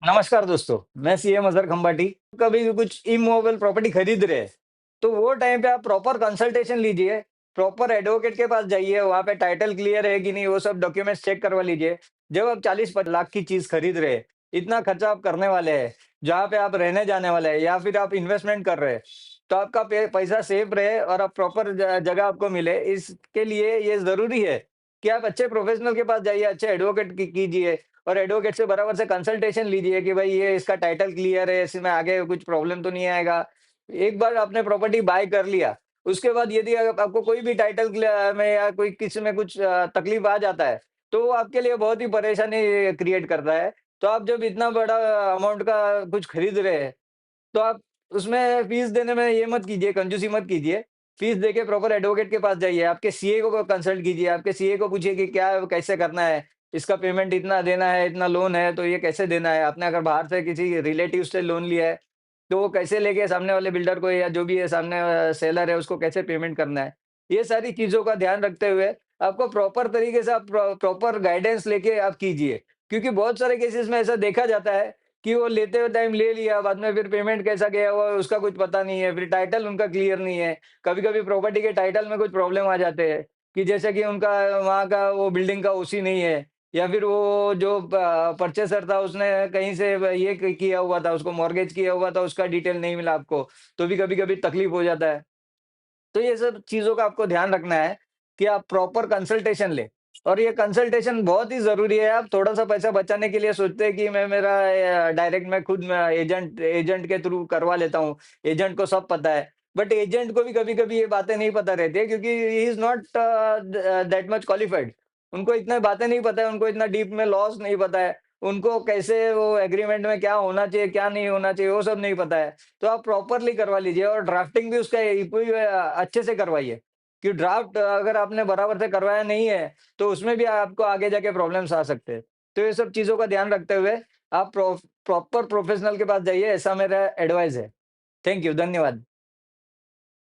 नमस्कार दोस्तों, मैं सीएम अज़हर खंबाटी। कभी भी कुछ इमूवेबल प्रॉपर्टी खरीद रहे हैं, तो वो टाइम पे आप प्रॉपर कंसल्टेशन लीजिए, प्रॉपर एडवोकेट के पास जाइए, वहाँ पे टाइटल क्लियर है कि नहीं, वो सब डॉक्यूमेंट्स चेक करवा लीजिए। जब आप 40 लाख की चीज़ खरीद रहे हैं, इतना खर्चा आप करने वाले हैं, जहाँ पे आप रहने जाने वाले हैं या फिर आप इन्वेस्टमेंट कर रहे हैं, तो आपका पैसा सेफ रहे और आप प्रॉपर जगह आपको मिले, इसके लिए ये ज़रूरी है कि आप अच्छे प्रोफेशनल के पास जाइए, अच्छे एडवोकेट कीजिए और एडवोकेट से बराबर से कंसल्टेशन लीजिए कि भाई ये इसका टाइटल क्लियर है, इसमें आगे कुछ प्रॉब्लम तो नहीं आएगा। एक बार आपने प्रॉपर्टी बाय कर लिया, उसके बाद यदि आपको कोई भी टाइटल में या कोई किसी में कुछ तकलीफ आ जाता है, तो वो आपके लिए बहुत ही परेशानी क्रिएट करता है। तो आप जब इतना बड़ा अमाउंट का कुछ खरीद रहे हैं, तो आप उसमें फीस देने में ये मत कीजिए, कंजूसी मत कीजिए। फीस देके प्रॉपर एडवोकेट के पास जाइए, आपके सीए को कंसल्ट कीजिए, आपके सीए को पूछिए कि क्या कैसे करना है, इसका पेमेंट इतना देना है, इतना लोन है, तो ये कैसे देना है? आपने अगर बाहर से किसी रिलेटिव से लोन लिया है, तो वो कैसे लेके सामने वाले बिल्डर को या जो भी है सामने सेलर है, उसको कैसे पेमेंट करना है? ये सारी चीज़ों का ध्यान रखते हुए आपको प्रॉपर तरीके से आप प्रॉपर गाइडेंस लेके आप कीजिए। क्योंकि बहुत सारे केसेज़ में ऐसा देखा जाता है कि वो लेते हुए टाइम ले लिया, बाद में फिर पेमेंट कैसा गया हुआ है उसका कुछ पता नहीं है, फिर टाइटल उनका क्लियर नहीं है। कभी-कभी प्रॉपर्टी के टाइटल में कुछ प्रॉब्लम आ जाते हैं, कि जैसे कि उनका वहाँ का वो बिल्डिंग का ओसी नहीं है या फिर वो जो परचेज़र था उसने कहीं से ये किया हुआ था, उसको मॉर्गेज किया हुआ था, उसका डिटेल नहीं मिला आपको, तो भी कभी-कभी तकलीफ हो जाता है। तो ये सब चीज़ों का आपको ध्यान रखना है कि आप प्रॉपर कंसल्टेशन लें और ये कंसल्टेशन बहुत ही ज़रूरी है। आप थोड़ा-सा पैसा बचाने के लिए सोचते हैं कि मैं मेरा डायरेक्ट मैं खुद मैं एजेंट एजेंट के थ्रू करवा लेता हूँ, एजेंट को सब पता है। बट एजेंट को भी कभी-कभी ये बातें नहीं पता रहती है क्योंकि he is not that much qualified. उनको इतना बातें नहीं पता है, उनको इतना डीप में लॉज़ नहीं पता है, उनको कैसे वो एग्रीमेंट में क्या होना चाहिए, क्या नहीं होना चाहिए, वो सब नहीं पता है। तो आप प्रॉपरली करवा लीजिए और ड्राफ्टिंग भी उसका कोई अच्छे से करवाइए, कि ड्राफ्ट अगर आपने बराबर से करवाया नहीं है, तो उसमें भी आपको आगे जाके प्रॉब्लम्स आ सकते हैं। तो ये सब चीज़ों का ध्यान रखते हुए आप प्रॉपर प्रोफेशनल के पास जाइए, ऐसा मेरा एडवाइस है। थैंक यू, धन्यवाद।